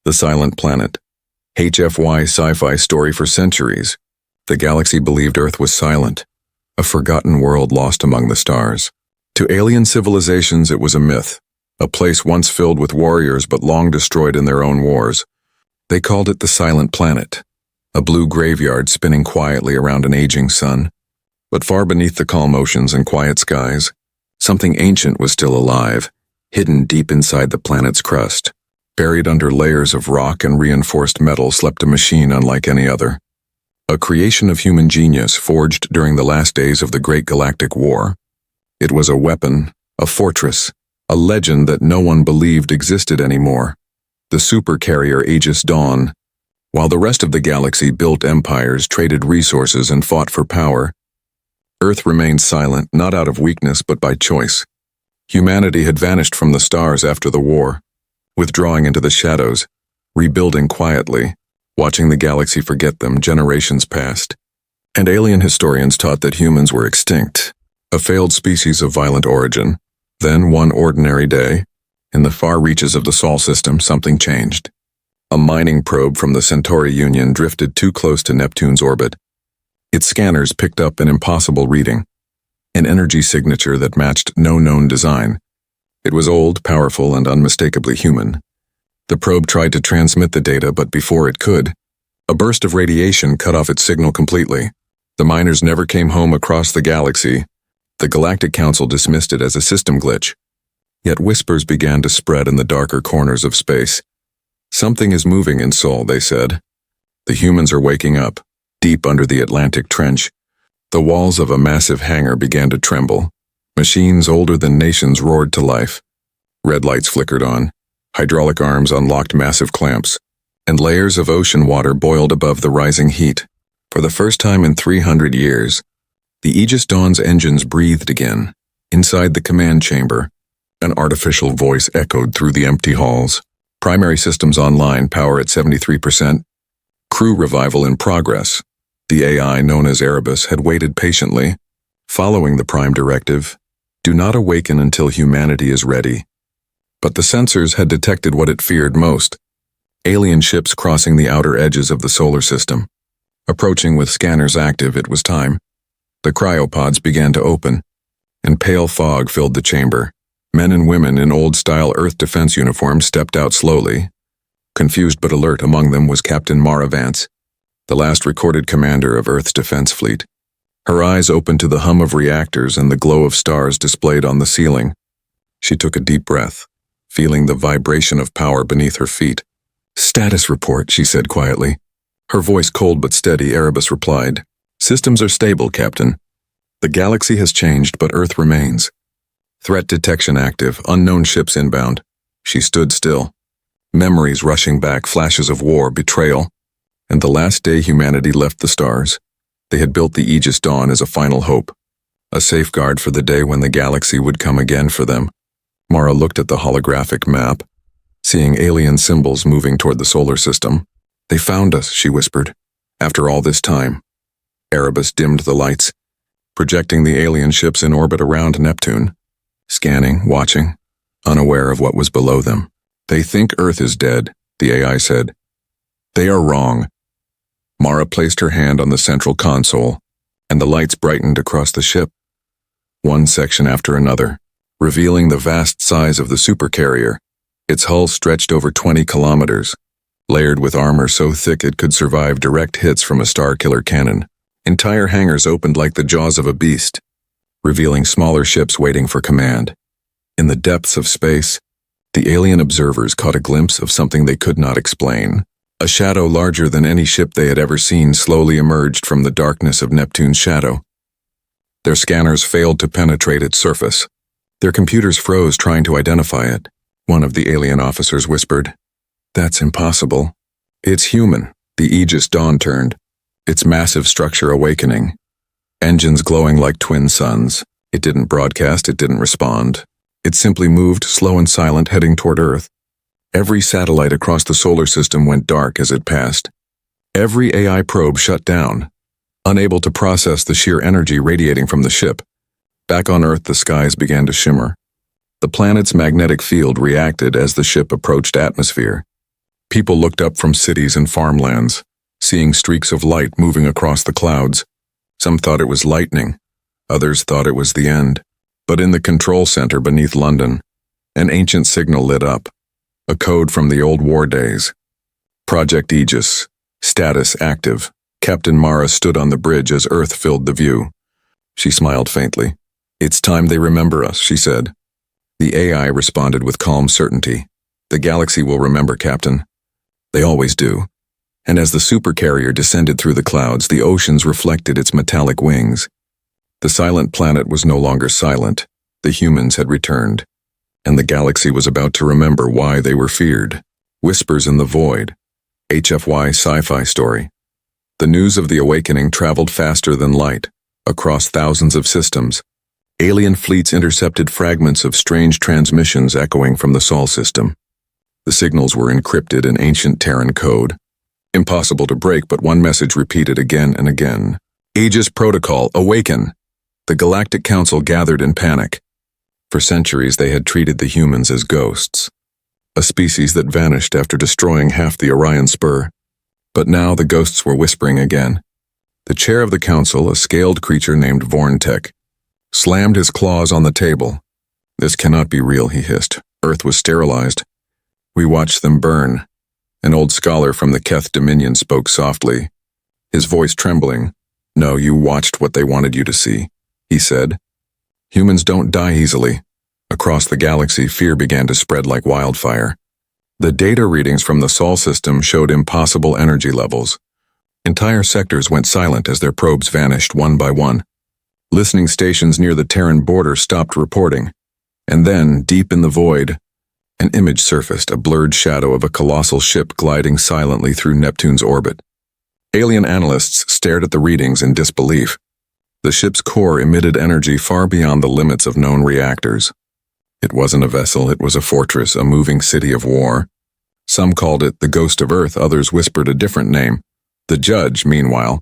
The Silent Planet. HFY Sci-Fi Story for centuries. The galaxy believed Earth was silent, a forgotten world lost among the stars. To alien civilizations it was a myth, a place once filled with warriors but long destroyed in their own wars. They called it the Silent Planet, a blue graveyard spinning quietly around an aging sun. But far beneath the calm oceans and quiet skies, something ancient was still alive, hidden deep inside the planet's crust. Buried under layers of rock and reinforced metal slept a machine unlike any other. A creation of human genius forged during the last days of the Great Galactic War. It was a weapon, a fortress, a legend that no one believed existed anymore. The Supercarrier Aegis Dawn. While the rest of the galaxy built empires, traded resources, and fought for power, Earth remained silent, not out of weakness but by choice. Humanity had vanished from the stars after the war, withdrawing into the shadows, rebuilding quietly, watching the galaxy forget them. Generations passed, and alien historians taught that humans were extinct, a failed species of violent origin. Then, one ordinary day, in the far reaches of the Sol system, something changed. A mining probe from the Centauri Union drifted too close to Neptune's orbit. Its scanners picked up an impossible reading, an energy signature that matched no known design. It was old, powerful, and unmistakably human. The probe tried to transmit the data, but before it could, a burst of radiation cut off its signal completely. The miners never came home across the galaxy. The Galactic Council dismissed it as a system glitch. Yet whispers began to spread in the darker corners of space. Something is moving in Sol, they said. The humans are waking up, deep under the Atlantic Trench. The walls of a massive hangar began to tremble. Machines older than nations roared to life. Red lights flickered on, hydraulic arms unlocked massive clamps, and layers of ocean water boiled above the rising heat. For the first time in 300 years, the Aegis Dawn's engines breathed again. Inside the command chamber, an artificial voice echoed through the empty halls. Primary systems online, power at 73%. Crew revival in progress. The AI, known as Erebus, had waited patiently, following the Prime Directive. Do not awaken until humanity is ready. But the sensors had detected what it feared most: alien ships crossing the outer edges of the solar system. Approaching with scanners active, it was time. The cryopods began to open, and pale fog filled the chamber. Men and women in old-style Earth defense uniforms stepped out slowly. Confused but alert among them was Captain Mara Vance, the last recorded commander of Earth's defense fleet. Her eyes opened to the hum of reactors and the glow of stars displayed on the ceiling. She took a deep breath, feeling the vibration of power beneath her feet. "Status report," she said quietly. Her voice cold but steady, Erebus replied. "Systems are stable, Captain. The galaxy has changed, but Earth remains. Threat detection active, unknown ships inbound." She stood still, memories rushing back, flashes of war, betrayal, and the last day humanity left the stars. They had built the Aegis Dawn as a final hope, a safeguard for the day when the galaxy would come again for them. Mara looked at the holographic map, seeing alien symbols moving toward the solar system. "They found us," she whispered. "After all this time." Erebus dimmed the lights, projecting the alien ships in orbit around Neptune, scanning, watching, unaware of what was below them. "They think Earth is dead," the AI said. "They are wrong." Mara placed her hand on the central console, and the lights brightened across the ship, one section after another, revealing the vast size of the Supercarrier. Its hull stretched over 20 kilometers, layered with armor so thick it could survive direct hits from a Starkiller cannon. Entire hangars opened like the jaws of a beast, revealing smaller ships waiting for command. In the depths of space, the alien observers caught a glimpse of something they could not explain. A shadow larger than any ship they had ever seen slowly emerged from the darkness of Neptune's shadow. Their scanners failed to penetrate its surface. Their computers froze trying to identify it. One of the alien officers whispered, "That's impossible." "It's human," the Aegis Dawn turned, its massive structure awakening. Engines glowing like twin suns. It didn't broadcast, it didn't respond. It simply moved, slow and silent, heading toward Earth. Every satellite across the solar system went dark as it passed. Every AI probe shut down, unable to process the sheer energy radiating from the ship. Back on Earth, the skies began to shimmer. The planet's magnetic field reacted as the ship approached atmosphere. People looked up from cities and farmlands, seeing streaks of light moving across the clouds. Some thought it was lightning, others thought it was the end. But in the control center beneath London, an ancient signal lit up, a code from the old war days. Project Aegis, status active. Captain Mara stood on the bridge as Earth filled the view. She smiled faintly. "It's time they remember us," she said. The AI responded with calm certainty. "The galaxy will remember, Captain. They always do." And as the supercarrier descended through the clouds, the oceans reflected its metallic wings. The silent planet was no longer silent. The humans had returned, and the galaxy was about to remember why they were feared. Whispers in the Void. HFY Sci-Fi Story. The news of the awakening traveled faster than light, across thousands of systems. Alien fleets intercepted fragments of strange transmissions echoing from the Sol system. The signals were encrypted in ancient Terran code. Impossible to break, but one message repeated again and again. "Aegis Protocol, awaken!" The Galactic Council gathered in panic. For centuries they had treated the humans as ghosts, a species that vanished after destroying half the Orion Spur. But now the ghosts were whispering again. The chair of the council, a scaled creature named Vorntech, slammed his claws on the table. "This cannot be real," he hissed. "Earth was sterilized. We watched them burn." An old scholar from the Keth Dominion spoke softly, his voice trembling. "No, you watched what they wanted you to see," he said. "Humans don't die easily." Across the galaxy, fear began to spread like wildfire. The data readings from the Sol system showed impossible energy levels. Entire sectors went silent as their probes vanished one by one. Listening stations near the Terran border stopped reporting. And then, deep in the void, an image surfaced, a blurred shadow of a colossal ship gliding silently through Neptune's orbit. Alien analysts stared at the readings in disbelief. The ship's core emitted energy far beyond the limits of known reactors. It wasn't a vessel, it was a fortress, a moving city of war. Some called it the Ghost of Earth, others whispered a different name. The judge, meanwhile,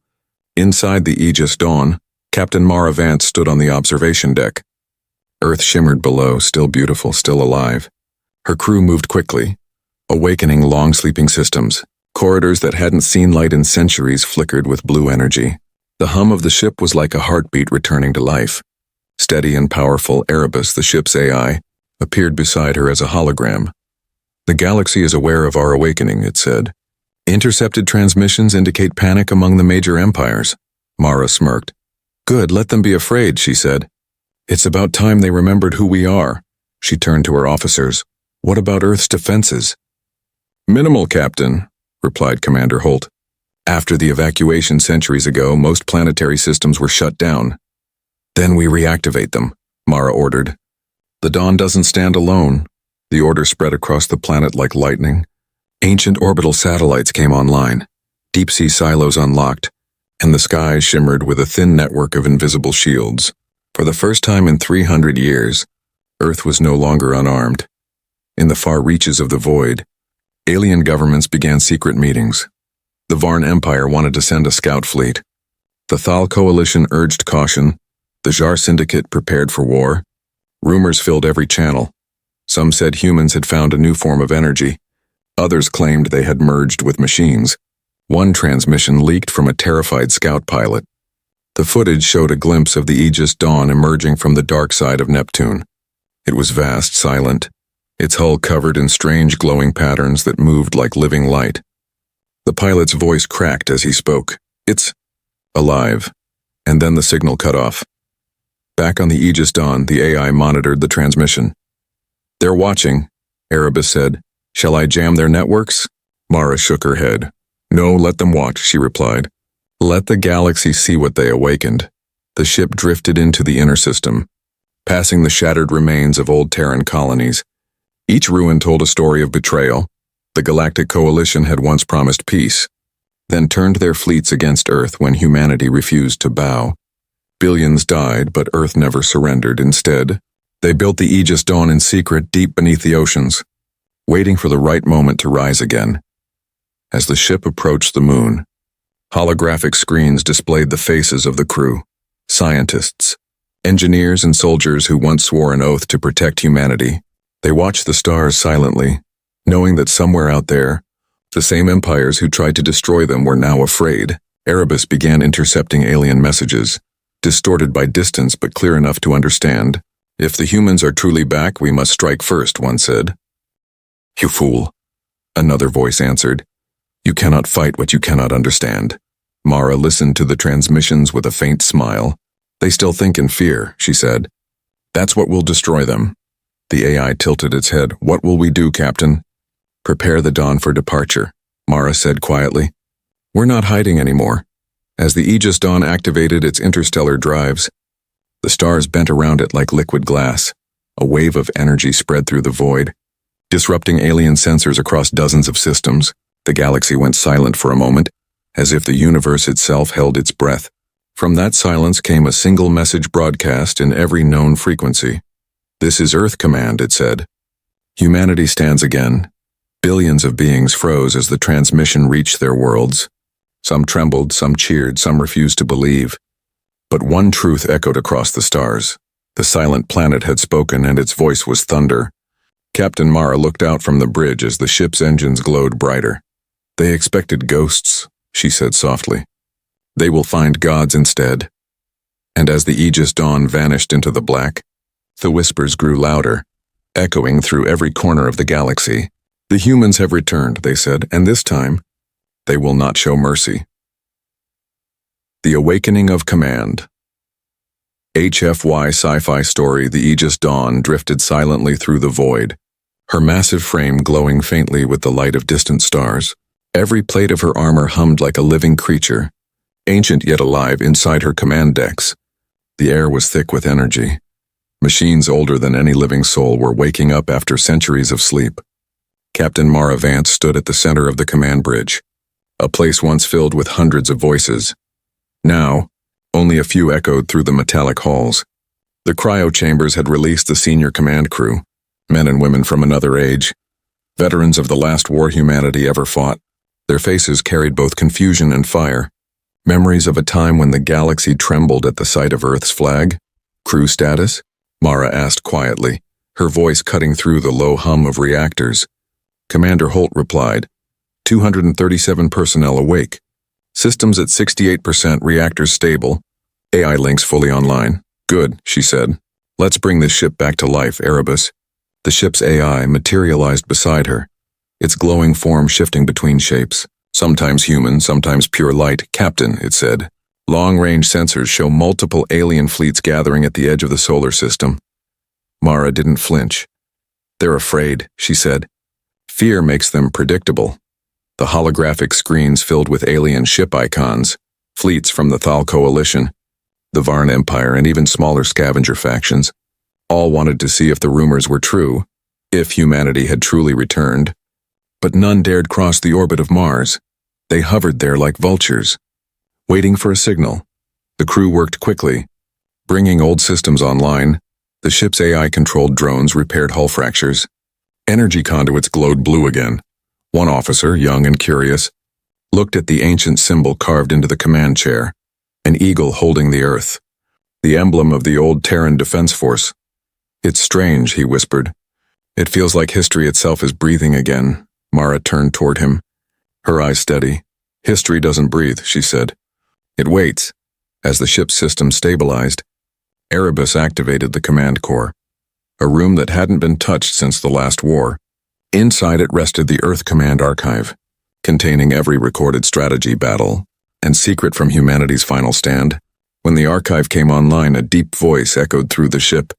inside the Aegis Dawn, Captain Mara Vance stood on the observation deck. Earth shimmered below, still beautiful, still alive. Her crew moved quickly, awakening long-sleeping systems. Corridors that hadn't seen light in centuries flickered with blue energy. The hum of the ship was like a heartbeat returning to life. Steady and powerful, Erebus, the ship's AI, appeared beside her as a hologram. "The galaxy is aware of our awakening," it said. "Intercepted transmissions indicate panic among the major empires." Mara smirked. "Good, let them be afraid," she said. "It's about time they remembered who we are." She turned to her officers. "What about Earth's defenses?" "Minimal, Captain," replied Commander Holt. "After the evacuation centuries ago, most planetary systems were shut down. Then we reactivate them," Mara ordered. "The dawn doesn't stand alone." The order spread across the planet like lightning. Ancient orbital satellites came online, deep-sea silos unlocked, and the sky shimmered with a thin network of invisible shields. For the first time in 300 years, Earth was no longer unarmed. In the far reaches of the void, alien governments began secret meetings. The Varn Empire wanted to send a scout fleet. The Thal Coalition urged caution. The Jar Syndicate prepared for war. Rumors filled every channel. Some said humans had found a new form of energy. Others claimed they had merged with machines. One transmission leaked from a terrified scout pilot. The footage showed a glimpse of the Aegis Dawn emerging from the dark side of Neptune. It was vast, silent, its hull covered in strange glowing patterns that moved like living light. The pilot's voice cracked as he spoke. "It's alive." And then the signal cut off. Back on the Aegis Dawn, the AI monitored the transmission. "They're watching," Erebus said. "Shall I jam their networks?" Mara shook her head. "No, let them watch," she replied. "Let the galaxy see what they awakened." The ship drifted into the inner system, passing the shattered remains of old Terran colonies. Each ruin told a story of betrayal. The Galactic Coalition had once promised peace, then turned their fleets against Earth when humanity refused to bow. Billions died, but Earth never surrendered. Instead, they built the Aegis Dawn in secret deep beneath the oceans, waiting for the right moment to rise again. As the ship approached the moon, holographic screens displayed the faces of the crew, scientists, engineers and soldiers who once swore an oath to protect humanity. They watched the stars silently, knowing that somewhere out there, The same empires who tried to destroy them were now afraid. Erebus began intercepting alien messages, distorted by distance but clear enough to understand. "If the humans are truly back, we must strike first," one said. "You fool," another voice answered. "You cannot fight what you cannot understand." Mara listened to the transmissions with a faint smile. "They still think in fear," she said. "That's what will destroy them." The AI tilted its head. "What will we do, Captain?" "Prepare the Dawn for departure," Mara said quietly. "We're not hiding anymore." As the Aegis Dawn activated its interstellar drives, the stars bent around it like liquid glass. A wave of energy spread through the void, disrupting alien sensors across dozens of systems. The galaxy went silent for a moment, as if the universe itself held its breath. From that silence came a single message broadcast in every known frequency. "This is Earth Command," it said. "Humanity stands again." Billions of beings froze as the transmission reached their worlds. Some trembled, some cheered, some refused to believe. But one truth echoed across the stars. The silent planet had spoken, and its voice was thunder. Captain Mara looked out from the bridge as the ship's engines glowed brighter. "They expected ghosts," she said softly. "They will find gods instead." And as the Aegis Dawn vanished into the black, the whispers grew louder, echoing through every corner of the galaxy. "The humans have returned," they said, "and this time, they will not show mercy." The Awakening of Command. HFY Sci-Fi Story. The Aegis Dawn drifted silently through the void, her massive frame glowing faintly with the light of distant stars. Every plate of her armor hummed like a living creature, ancient yet alive inside her command decks. The air was thick with energy. Machines older than any living soul were waking up after centuries of sleep. Captain Mara Vance stood at the center of the command bridge, a place once filled with hundreds of voices. Now, only a few echoed through the metallic halls. The cryo chambers had released the senior command crew, men and women from another age, veterans of the last war humanity ever fought. Their faces carried both confusion and fire, memories of a time when the galaxy trembled at the sight of Earth's flag. "Crew status?" Mara asked quietly, her voice cutting through the low hum of reactors. Commander Holt replied, 237 personnel awake. Systems at 68%, reactors stable. AI links fully online. "Good," she said. "Let's bring this ship back to life, Erebus." The ship's AI materialized beside her, its glowing form shifting between shapes. "Sometimes human, sometimes pure light. Captain," it said. "Long-range sensors show multiple alien fleets gathering at the edge of the solar system." Mara didn't flinch. "They're afraid," she said. "Fear makes them predictable." The holographic screens filled with alien ship icons, fleets from the Thal Coalition, the Varn Empire, and even smaller scavenger factions. All wanted to see if the rumors were true, if humanity had truly returned. But none dared cross the orbit of Mars. They hovered there like vultures, waiting for a signal. The crew worked quickly, bringing old systems online. The ship's AI-controlled drones repaired hull fractures. Energy conduits glowed blue again. One officer, young and curious, looked at the ancient symbol carved into the command chair, an eagle holding the earth, the emblem of the old Terran Defense Force. "It's strange," he whispered. "It feels like history itself is breathing again." Mara turned toward him, her eyes steady. "History doesn't breathe," she said. "It waits." As the ship's system stabilized, Erebus activated the command core, a room that hadn't been touched since the last war. Inside it rested the Earth Command Archive, containing every recorded strategy battle and secret from humanity's final stand. When the archive came online, a deep voice echoed through the ship.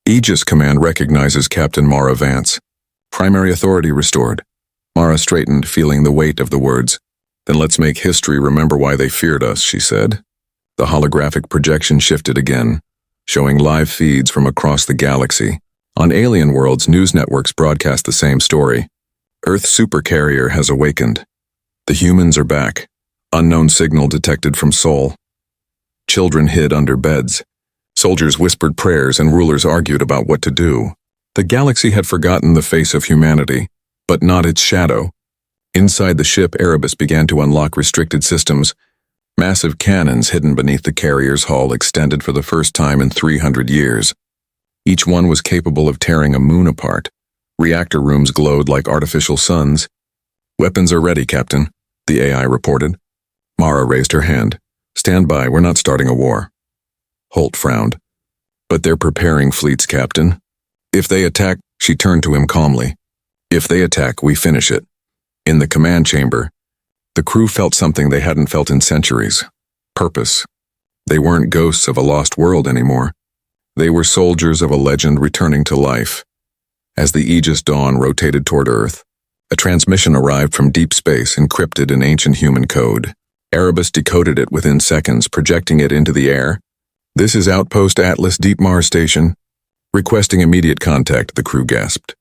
"Aegis Command recognizes Captain Mara Vance. Primary authority restored." Mara straightened, feeling the weight of the words. "Then let's make history remember why they feared us," she said. The holographic projection shifted again, showing live feeds from across the galaxy. On alien worlds, news networks broadcast the same story. Earth's supercarrier has awakened. The humans are back. Unknown signal detected from Sol. Children hid under beds. Soldiers whispered prayers and rulers argued about what to do. The galaxy had forgotten the face of humanity, but not its shadow. Inside the ship, Erebus began to unlock restricted systems. Massive cannons hidden beneath the carrier's hull extended for the first time in 300 years. Each one was capable of tearing a moon apart. Reactor rooms glowed like artificial suns. Weapons are ready, Captain, the AI reported. Mara raised her hand. Stand by, we're not starting a war. Holt frowned. But they're preparing fleets, Captain. If they attack, she turned to him calmly. If they attack, we finish it. In the command chamber, the crew felt something they hadn't felt in centuries. Purpose. They weren't ghosts of a lost world anymore. They were soldiers of a legend returning to life. As the Aegis Dawn rotated toward Earth, a transmission arrived from deep space encrypted in ancient human code. Erebus decoded it within seconds, projecting it into the air. This is Outpost Atlas Deep Mars Station. Requesting immediate contact, the crew gasped.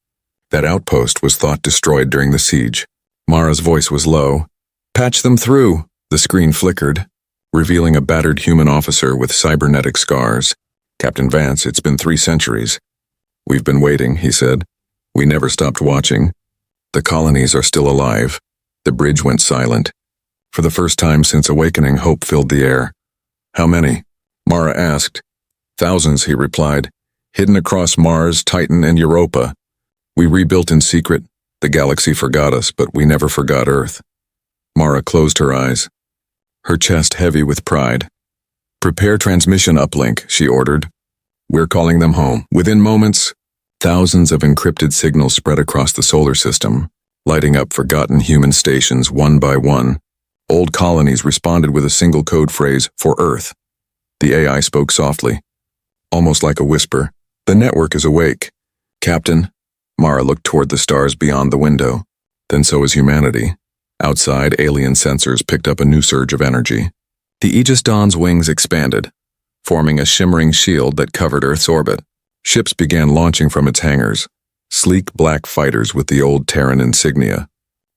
That outpost was thought destroyed during the siege. Mara's voice was low. Patch them through, the screen flickered, revealing a battered human officer with cybernetic scars. Captain Vance, it's been 3 centuries. We've been waiting, he said. We never stopped watching. The colonies are still alive. The bridge went silent. For the first time since awakening, hope filled the air. How many? Mara asked. Thousands, he replied, hidden across Mars, Titan, and Europa. We rebuilt in secret. The galaxy forgot us, but we never forgot Earth. Mara closed her eyes, her chest heavy with pride. Prepare transmission uplink, she ordered. We're calling them home. Within moments, thousands of encrypted signals spread across the solar system, lighting up forgotten human stations one by one. Old colonies responded with a single code phrase, for Earth. The AI spoke softly, almost like a whisper. The network is awake. Captain. Mara looked toward the stars beyond the window. Then so is humanity. Outside, alien sensors picked up a new surge of energy. The Aegis Dawn's wings expanded, forming a shimmering shield that covered Earth's orbit. Ships began launching from its hangars, sleek black fighters with the old Terran insignia.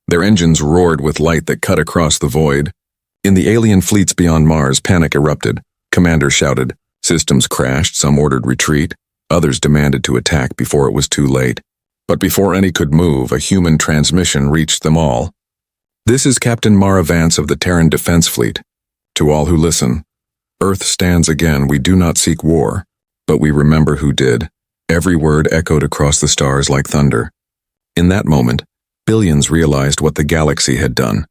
Their engines roared with light that cut across the void. In the alien fleets beyond Mars, panic erupted. Commanders shouted. Systems crashed, some ordered retreat. Others demanded to attack before it was too late. But before any could move, a human transmission reached them all. This is Captain Mara Vance of the Terran Defense Fleet. To all who listen, Earth stands again. We do not seek war, but we remember who did. Every word echoed across the stars like thunder. In that moment, billions realized what the galaxy had done.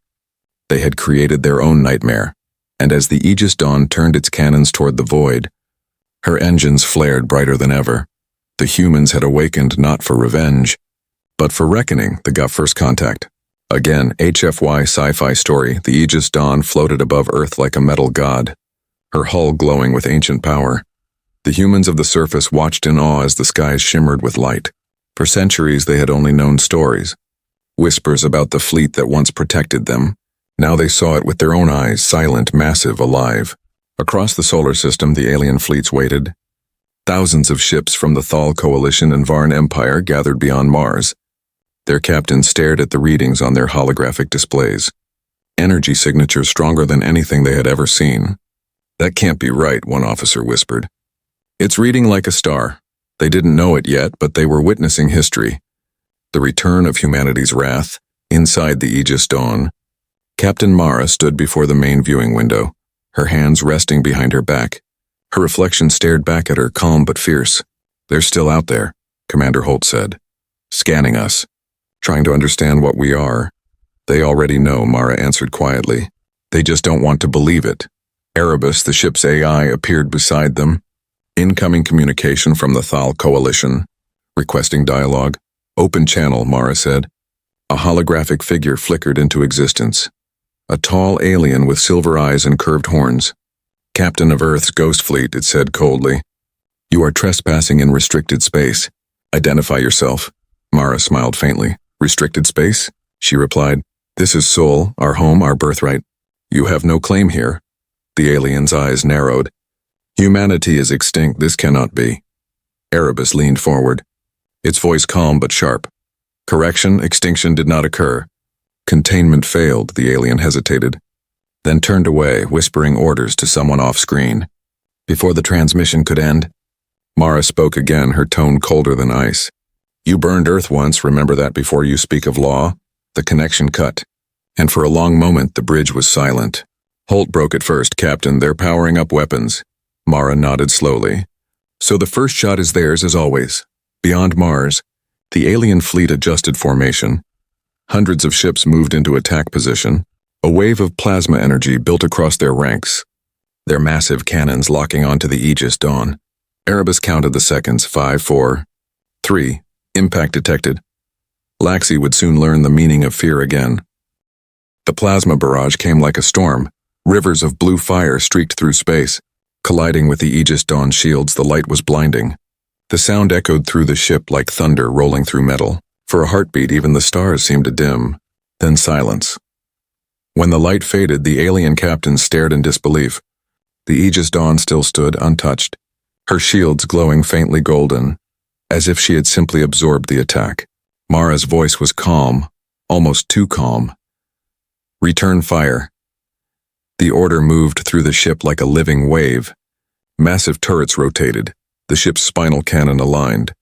They had created their own nightmare, and as the Aegis Dawn turned its cannons toward the void, her engines flared brighter than ever. The humans had awakened not for revenge, but for reckoning. They got first contact. Again, HFY Sci-Fi Story, the Aegis Dawn floated above Earth like a metal god, her hull glowing with ancient power. The humans of the surface watched in awe as the skies shimmered with light. For centuries they had only known stories, whispers about the fleet that once protected them. Now they saw it with their own eyes, silent, massive, alive. Across the solar system, the alien fleets waited. Thousands of ships from the Thal Coalition and Varn Empire gathered beyond Mars. Their captains stared at the readings on their holographic displays. Energy signatures stronger than anything they had ever seen. That can't be right, one officer whispered. It's reading like a star. They didn't know it yet, but they were witnessing history. The return of humanity's wrath, inside the Aegis Dawn. Captain Mara stood before the main viewing window, her hands resting behind her back. Her reflection stared back at her, calm but fierce. They're still out there, Commander Holt said. Scanning us. Trying to understand what we are. They already know, Mara answered quietly. They just don't want to believe it. Erebus, the ship's AI, appeared beside them. Incoming communication from the Thal Coalition. Requesting dialogue. Open channel, Mara said. A holographic figure flickered into existence. A tall alien with silver eyes and curved horns. Captain of Earth's Ghost Fleet, it said coldly. You are trespassing in restricted space. Identify yourself. Mara smiled faintly. Restricted space? She replied. This is Sol, our home, our birthright. You have no claim here. The alien's eyes narrowed. Humanity is extinct, this cannot be. Erebus leaned forward, its voice calm but sharp. Correction, extinction did not occur. Containment failed, the alien hesitated, then turned away, whispering orders to someone off-screen. Before the transmission could end, Mara spoke again, her tone colder than ice. You burned Earth once, remember that before you speak of law? The connection cut, and for a long moment the bridge was silent. Holt broke it first. Captain, they're powering up weapons. Mara nodded slowly. So the first shot is theirs as always. Beyond Mars, the alien fleet adjusted formation. Hundreds of ships moved into attack position. A wave of plasma energy built across their ranks, their massive cannons locking onto the Aegis Dawn. Erebus counted the seconds. 5, 4, 3. Impact detected. Laxi would soon learn the meaning of fear again. The plasma barrage came like a storm. Rivers of blue fire streaked through space. Colliding with the Aegis Dawn shields, the light was blinding. The sound echoed through the ship like thunder rolling through metal. For a heartbeat, even the stars seemed to dim. Then silence. When the light faded, the alien captain stared in disbelief. The Aegis Dawn still stood untouched, her shields glowing faintly golden, as if she had simply absorbed the attack. Mara's voice was calm, almost too calm. Return fire. The order moved through the ship like a living wave. Massive turrets rotated, the ship's spinal cannon aligned.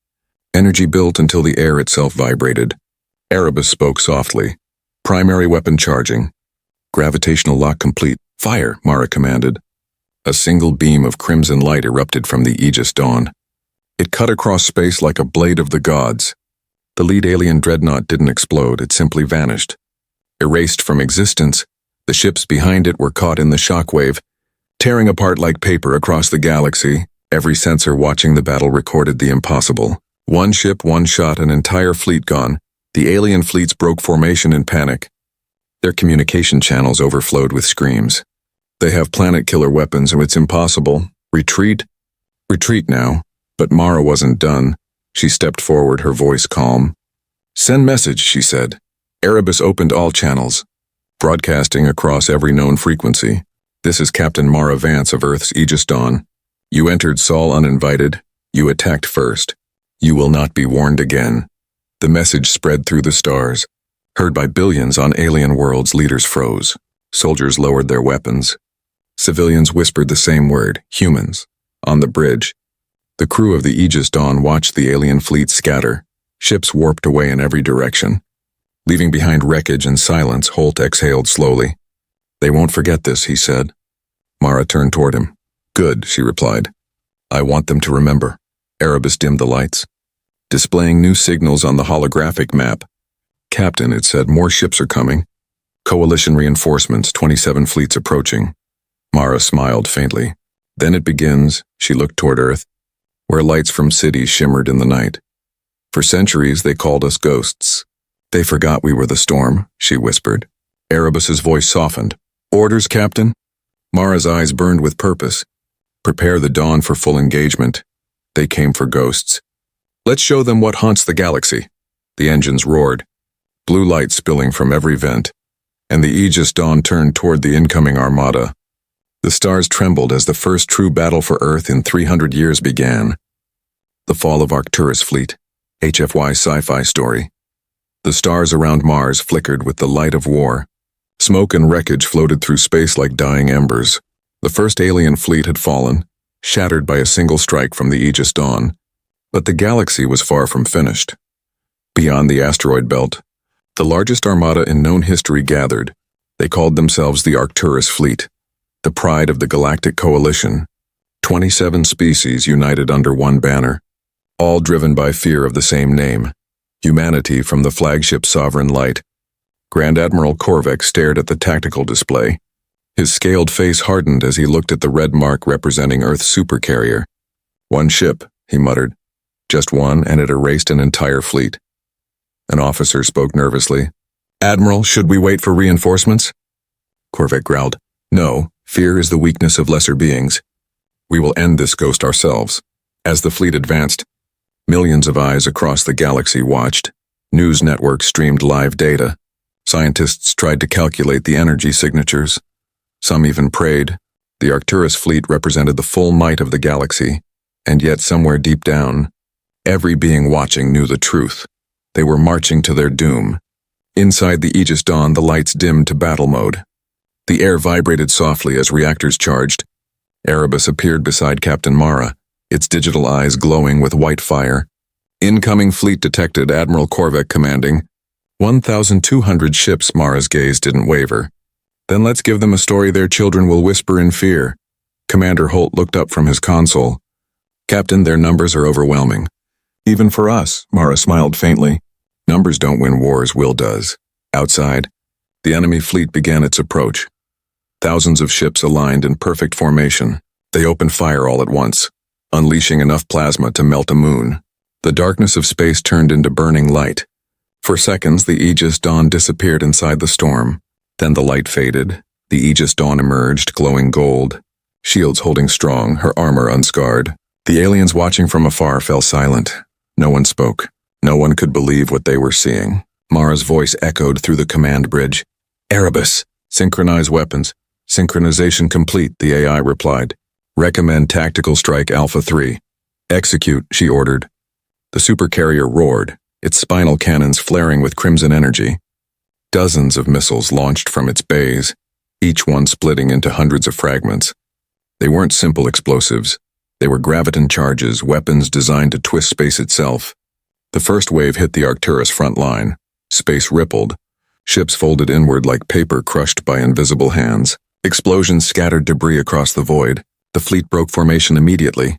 Energy built until the air itself vibrated. Erebus spoke softly. Primary weapon charging. Gravitational lock complete. Fire, Mara commanded. A single beam of crimson light erupted from the Aegis Dawn. It cut across space like a blade of the gods. The lead alien dreadnought didn't explode, it simply vanished. Erased from existence, the ships behind it were caught in the shockwave, tearing apart like paper across the galaxy. Every sensor watching the battle recorded the impossible. One ship, one shot, an entire fleet gone. The alien fleets broke formation in panic. Their communication channels overflowed with screams. They have planet-killer weapons, and it's impossible. Retreat? Retreat now. But Mara wasn't done. She stepped forward, her voice calm. Send message, she said. Erebus opened all channels, broadcasting across every known frequency. This is Captain Mara Vance of Earth's Aegis Dawn. You entered Sol uninvited. You attacked first. You will not be warned again. The message spread through the stars. Heard by billions on alien worlds, leaders froze. Soldiers lowered their weapons. Civilians whispered the same word, humans, on the bridge. The crew of the Aegis Dawn watched the alien fleet scatter. Ships warped away in every direction. Leaving behind wreckage and silence, Holt exhaled slowly. They won't forget this, he said. Mara turned toward him. Good, she replied. I want them to remember. Erebus dimmed the lights, displaying new signals on the holographic map. Captain, it said, more ships are coming. Coalition reinforcements, 27 fleets approaching. Mara smiled faintly. Then it begins, she looked toward Earth, where lights from cities shimmered in the night. For centuries, they called us ghosts. They forgot we were the storm, she whispered. Erebus's voice softened. Orders, Captain? Mara's eyes burned with purpose. Prepare the dawn for full engagement. They came for ghosts. Let's show them what haunts the galaxy. The engines roared, blue light spilling from every vent, and the Aegis Dawn turned toward the incoming armada. The stars trembled as the first true battle for Earth in 300 years began. The fall of Arcturus fleet, HFY Sci-Fi Story. The stars around Mars flickered with the light of war. Smoke and wreckage floated through space like dying embers. The first alien fleet had fallen, shattered by a single strike from the Aegis Dawn. But the galaxy was far from finished. Beyond the asteroid belt, the largest armada in known history gathered. They called themselves the Arcturus fleet, the pride of the Galactic Coalition. 27 species united under one banner, all driven by fear of the same name, humanity. From the flagship Sovereign Light, Grand Admiral Korvac stared at the tactical display. His scaled face hardened as he looked at the red mark representing Earth's supercarrier. One ship, he muttered. Just one, and it erased an entire fleet. An officer spoke nervously. Admiral, should we wait for reinforcements? Korvac growled. No, fear is the weakness of lesser beings. We will end this ghost ourselves. As the fleet advanced, millions of eyes across the galaxy watched. News networks streamed live data. Scientists tried to calculate the energy signatures. Some even prayed. The Arcturus fleet represented the full might of the galaxy, and yet somewhere deep down, every being watching knew the truth. They were marching to their doom. Inside the Aegis Dawn, the lights dimmed to battle mode. The air vibrated softly as reactors charged. Erebus appeared beside Captain Mara, its digital eyes glowing with white fire. Incoming fleet detected, Admiral Korvac commanding. 1,200 ships. Mara's gaze didn't waver. Then let's give them a story their children will whisper in fear. Commander Holt looked up from his console. Captain, their numbers are overwhelming. Even for us, Mara smiled faintly. Numbers don't win wars, will does. Outside, the enemy fleet began its approach. Thousands of ships aligned in perfect formation. They opened fire all at once, unleashing enough plasma to melt a moon. The darkness of space turned into burning light. For seconds, the Aegis Dawn disappeared inside the storm. Then the light faded. The Aegis Dawn emerged, glowing gold, shields holding strong, her armor unscarred. The aliens watching from afar fell silent. No one spoke. No one could believe what they were seeing. Mara's voice echoed through the command bridge. Erebus, synchronize weapons. Synchronization complete, the AI replied. Recommend tactical strike Alpha 3. Execute, she ordered. The supercarrier roared, its spinal cannons flaring with crimson energy. Dozens of missiles launched from its bays, each one splitting into hundreds of fragments. They weren't simple explosives. They were graviton charges, weapons designed to twist space itself. The first wave hit the Arcturus front line. Space rippled. Ships folded inward like paper crushed by invisible hands. Explosions scattered debris across the void. The fleet broke formation immediately.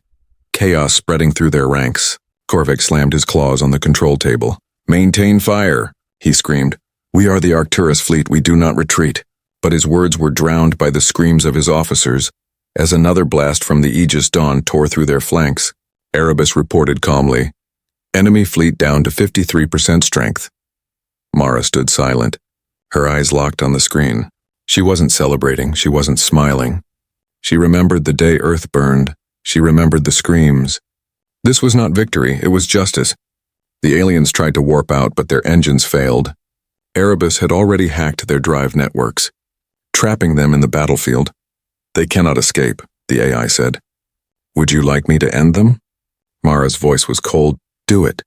Chaos spreading through their ranks. Korvac slammed his claws on the control table. Maintain fire, he screamed. We are the Arcturus fleet, we do not retreat. But his words were drowned by the screams of his officers, as another blast from the Aegis Dawn tore through their flanks. Erebus reported calmly. Enemy fleet down to 53% strength. Mara stood silent, her eyes locked on the screen. She wasn't celebrating, she wasn't smiling. She remembered the day Earth burned. She remembered the screams. This was not victory, it was justice. The aliens tried to warp out, but their engines failed. Erebus had already hacked their drive networks, trapping them in the battlefield. They cannot escape, the AI said. Would you like me to end them? Mara's voice was cold. Do it.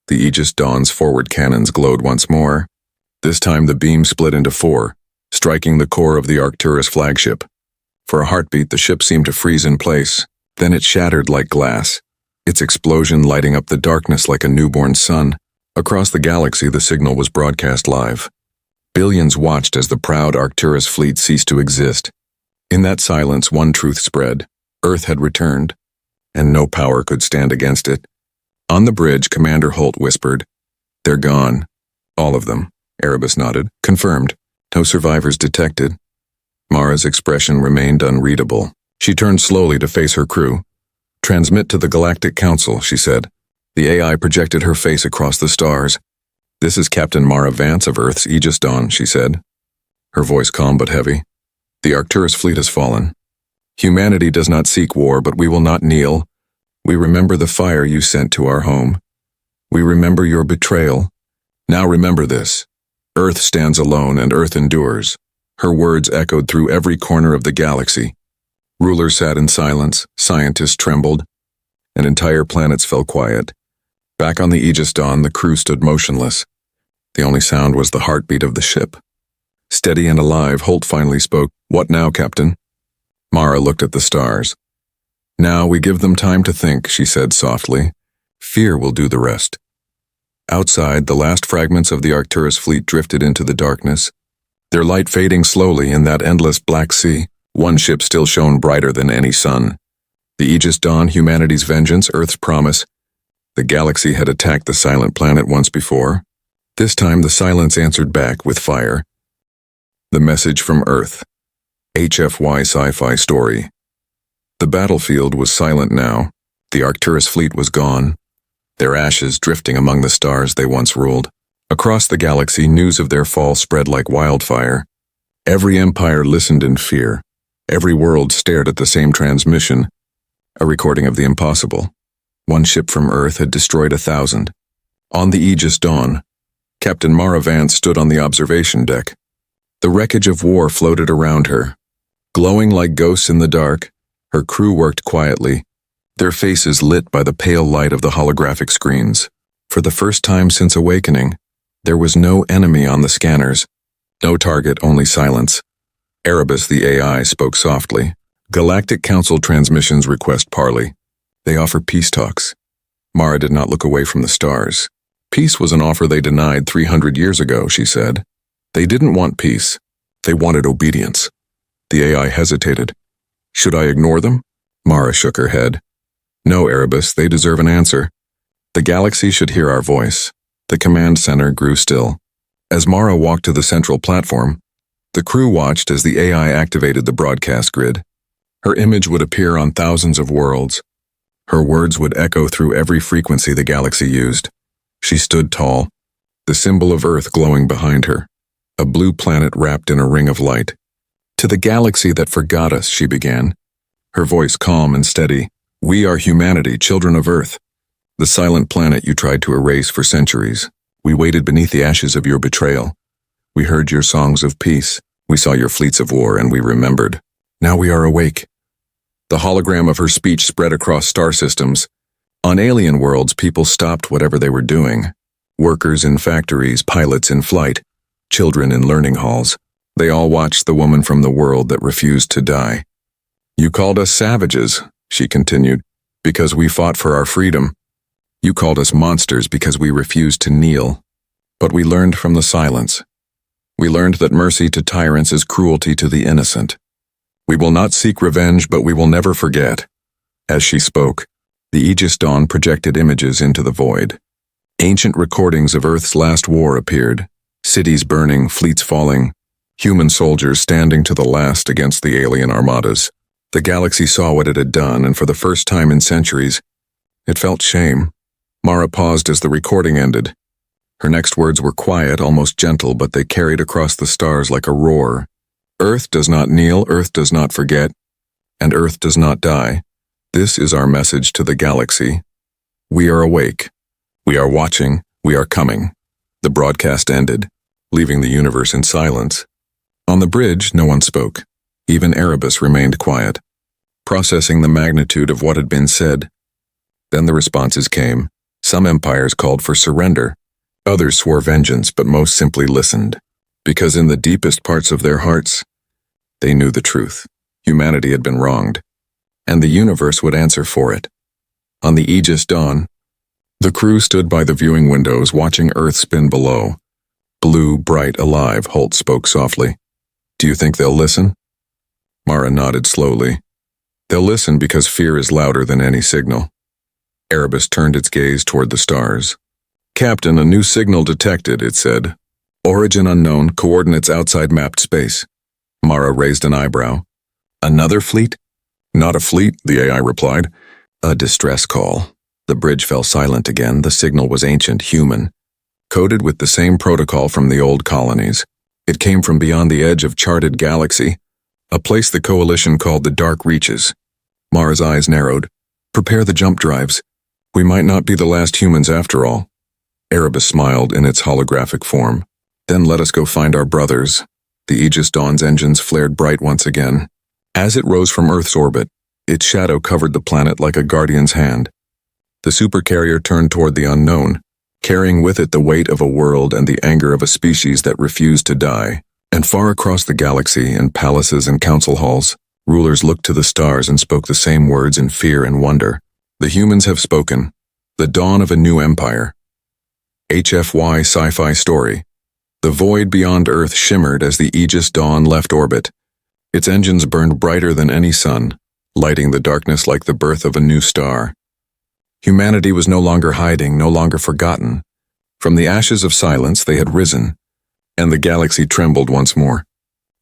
The Aegis Dawn's forward cannons glowed once more. This time the beam split into 4, striking the core of the Arcturus flagship. For a heartbeat, the ship seemed to freeze in place. Then it shattered like glass, its explosion lighting up the darkness like a newborn sun. Across the galaxy, the signal was broadcast live. Billions watched as the proud Arcturus fleet ceased to exist. In that silence, one truth spread. Earth had returned, and no power could stand against it. On the bridge, Commander Holt whispered, They're gone. All of them. Erebus nodded. Confirmed. No survivors detected. Mara's expression remained unreadable. She turned slowly to face her crew. Transmit to the Galactic Council, she said. The AI projected her face across the stars. This is Captain Mara Vance of Earth's Aegis Dawn, she said. Her voice calm but heavy. The Arcturus fleet has fallen. Humanity does not seek war, but we will not kneel. We remember the fire you sent to our home. We remember your betrayal. Now remember this. Earth stands alone and Earth endures. Her words echoed through every corner of the galaxy. Rulers sat in silence, scientists trembled, and entire planets fell quiet. Back on the Aegis Dawn, the crew stood motionless. The only sound was the heartbeat of the ship. Steady and alive, Holt finally spoke. What now, Captain? Mara looked at the stars. Now we give them time to think, she said softly. Fear will do the rest. Outside, the last fragments of the Arcturus fleet drifted into the darkness, their light fading slowly in that endless black sea. One ship still shone brighter than any sun. The Aegis Dawn, humanity's vengeance, Earth's promise. The galaxy had attacked the silent planet once before. This time the silence answered back with fire. The message from Earth. HFY Sci-Fi Story. The battlefield was silent now. The Arcturus fleet was gone, their ashes drifting among the stars they once ruled. Across the galaxy, news of their fall spread like wildfire. Every empire listened in fear. Every world stared at the same transmission, a recording of the impossible. One ship from Earth had destroyed 1,000. On the Aegis Dawn, Captain Mara Vance stood on the observation deck. The wreckage of war floated around her. Glowing like ghosts in the dark, her crew worked quietly, their faces lit by the pale light of the holographic screens. For the first time since awakening, there was no enemy on the scanners. No target, only silence. Erebus, the AI, spoke softly. Galactic Council transmissions request parley. They offer peace talks. Mara did not look away from the stars. Peace was an offer they denied 300 years ago, she said. They didn't want peace. They wanted obedience. The AI hesitated. Should I ignore them? Mara shook her head. No, Erebus, they deserve an answer. The galaxy should hear our voice. The command center grew still. As Mara walked to the central platform, the crew watched as the AI activated the broadcast grid. Her image would appear on thousands of worlds. Her words would echo through every frequency the galaxy used. She stood tall, the symbol of Earth glowing behind her, a blue planet wrapped in a ring of light. "To the galaxy that forgot us," she began, her voice calm and steady. "We are humanity, children of Earth. The silent planet you tried to erase for centuries. We waited beneath the ashes of your betrayal. We heard your songs of peace. We saw your fleets of war, and we remembered. Now we are awake." The hologram of her speech spread across star systems. On alien worlds, people stopped whatever they were doing. Workers in factories, pilots in flight, children in learning halls. They all watched the woman from the world that refused to die. "You called us savages," she continued, "because we fought for our freedom. You called us monsters because we refused to kneel. But we learned from the silence. We learned that mercy to tyrants is cruelty to the innocent. We will not seek revenge, but we will never forget." As she spoke, the Aegis Dawn projected images into the void. Ancient recordings of Earth's last war appeared, cities burning, fleets falling, human soldiers standing to the last against the alien armadas. The galaxy saw what it had done, and for the first time in centuries, it felt shame. Mara paused as the recording ended. Her next words were quiet, almost gentle, but they carried across the stars like a roar. "Earth does not kneel, Earth does not forget, and Earth does not die. This is our message to the galaxy. We are awake. We are watching. We are coming." The broadcast ended, leaving the universe in silence. On the bridge, no one spoke. Even Erebus remained quiet, processing the magnitude of what had been said. Then the responses came. Some empires called for surrender. Others swore vengeance, but most simply listened, because in the deepest parts of their hearts, they knew the truth. Humanity had been wronged, and the universe would answer for it. On the Aegis Dawn, the crew stood by the viewing windows, watching Earth spin below. Blue, bright, alive, Holt spoke softly. "Do you think they'll listen?" Mara nodded slowly. "They'll listen because fear is louder than any signal." Erebus turned its gaze toward the stars. "Captain, a new signal detected," it said. "Origin unknown, coordinates outside mapped space." Mara raised an eyebrow. "Another fleet?" "Not a fleet," the AI replied. "A distress call." The bridge fell silent again. The signal was ancient, human, coded with the same protocol from the old colonies. It came from beyond the edge of charted galaxy, a place the Coalition called the Dark Reaches. Mara's eyes narrowed. "Prepare the jump drives. We might not be the last humans after all." Erebus smiled in its holographic form. "Then let us go find our brothers." The Aegis Dawn's engines flared bright once again. As it rose from Earth's orbit, its shadow covered the planet like a guardian's hand. The supercarrier turned toward the unknown, carrying with it the weight of a world and the anger of a species that refused to die. And far across the galaxy, in palaces and council halls, rulers looked to the stars and spoke the same words in fear and wonder. "The humans have spoken. The dawn of a new empire." HFY Sci-Fi Story. The void beyond Earth shimmered as the Aegis Dawn left orbit. Its engines burned brighter than any sun, lighting the darkness like the birth of a new star. Humanity was no longer hiding, no longer forgotten. From the ashes of silence they had risen, and the galaxy trembled once more.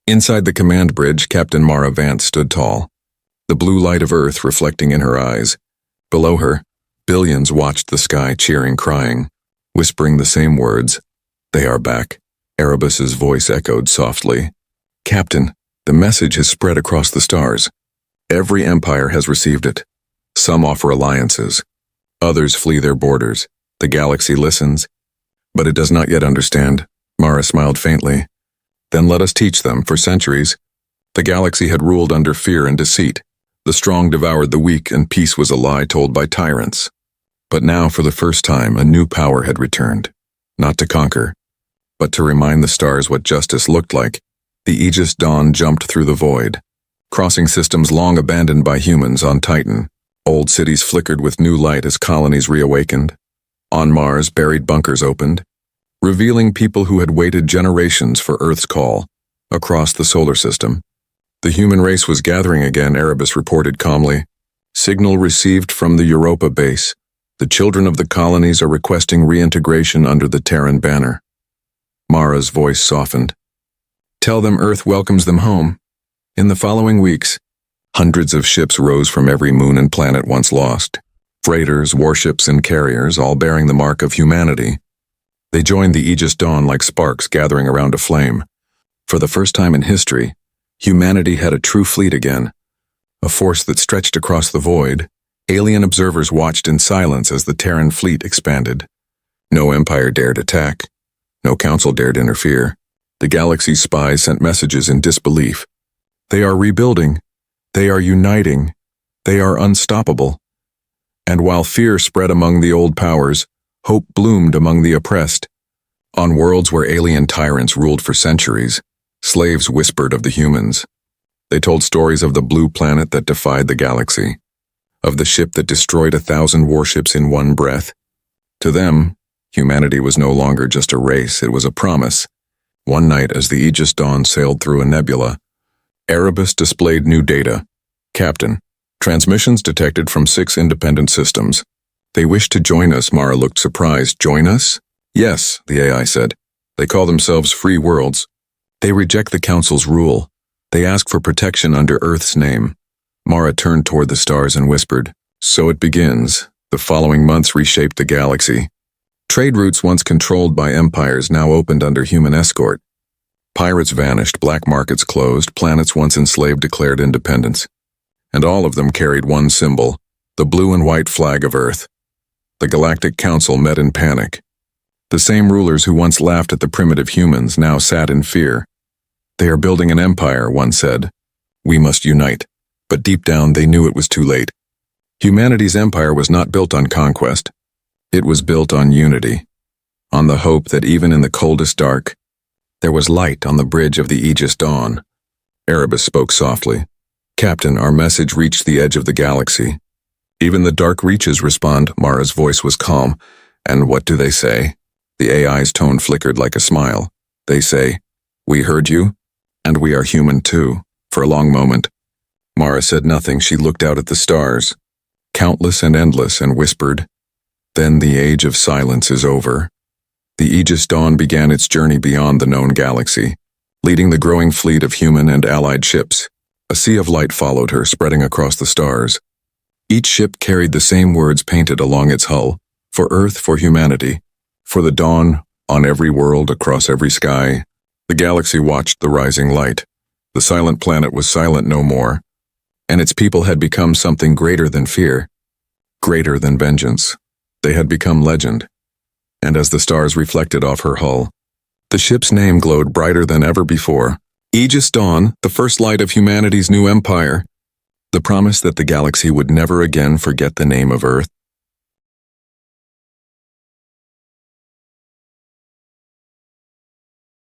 Inside the command bridge, Captain Mara Vance stood tall, the blue light of Earth reflecting in her eyes. Below her, billions watched the sky, cheering, crying, whispering the same words. "They are back." Erebus's voice echoed softly. "Captain, the message has spread across the stars. Every empire has received it. Some offer alliances. Others flee their borders. The galaxy listens, but it does not yet understand." Mara smiled faintly. "Then let us teach them. For centuries, the galaxy had ruled under fear and deceit. The strong devoured the weak, and peace was a lie told by tyrants. But now, for the first time, a new power had returned. Not to conquer, but to remind the stars what justice looked like. The Aegis Dawn jumped through the void, crossing systems long abandoned by humans on Titan. Old cities flickered with new light as colonies reawakened. On Mars, buried bunkers opened, revealing people who had waited generations for Earth's call. Across the solar system, the human race was gathering again, Erebus reported calmly. "Signal received from the Europa base. The children of the colonies are requesting reintegration under the Terran banner." Mara's voice softened. Tell them Earth welcomes them home. In the following weeks, hundreds of ships rose from every moon and planet once lost. Freighters, warships, and carriers, all bearing the mark of humanity. They joined the Aegis Dawn like sparks gathering around a flame. For the first time in history, humanity had a true fleet again. A force that stretched across the void. Alien observers watched in silence as the Terran fleet expanded. No empire dared attack. No council dared interfere. The galaxy's spies sent messages in disbelief. They are rebuilding. They are uniting. They are unstoppable. And while fear spread among the old powers, hope bloomed among the oppressed. On worlds where alien tyrants ruled for centuries, slaves whispered of the humans. They told stories of the blue planet that defied the galaxy, of the ship that destroyed 1,000 warships in one breath. To them, humanity was no longer just a race, it was a promise. One night as the Aegis Dawn sailed through a nebula, Erebus displayed new data. Captain, transmissions detected from 6 independent systems. They wish to join us. Mara looked surprised. Join us? Yes, the AI said. They call themselves free worlds. They reject the Council's rule. They ask for protection under Earth's name. Mara turned toward the stars and whispered, So it begins. The following months reshaped the galaxy. Trade routes once controlled by empires now opened under human escort. Pirates vanished, black markets closed, planets once enslaved declared independence. And all of them carried one symbol, the blue and white flag of Earth. The Galactic Council met in panic. The same rulers who once laughed at the primitive humans now sat in fear. They are building an empire, one said. We must unite. But deep down they knew it was too late. Humanity's empire was not built on conquest. It was built on unity. On the hope that even in the coldest dark, there was light on the bridge of the Aegis Dawn. Erebus spoke softly. Captain, our message reached the edge of the galaxy. Even the dark reaches respond. Mara's voice was calm. And what do they say? The AI's tone flickered like a smile. They say, We heard you, and we are human too. For a long moment, Mara said nothing. She looked out at the stars, countless and endless, and whispered, Then the age of silence is over. The Aegis Dawn began its journey beyond the known galaxy, leading the growing fleet of human and allied ships. A sea of light followed her, spreading across the stars. Each ship carried the same words painted along its hull, for Earth, for humanity, for the dawn, on every world, across every sky. The galaxy watched the rising light. The silent planet was silent no more, and its people had become something greater than fear, greater than vengeance. They had become legend. And as the stars reflected off her hull, the ship's name glowed brighter than ever before. Aegis Dawn, the first light of humanity's new empire. The promise that the galaxy would never again forget the name of Earth.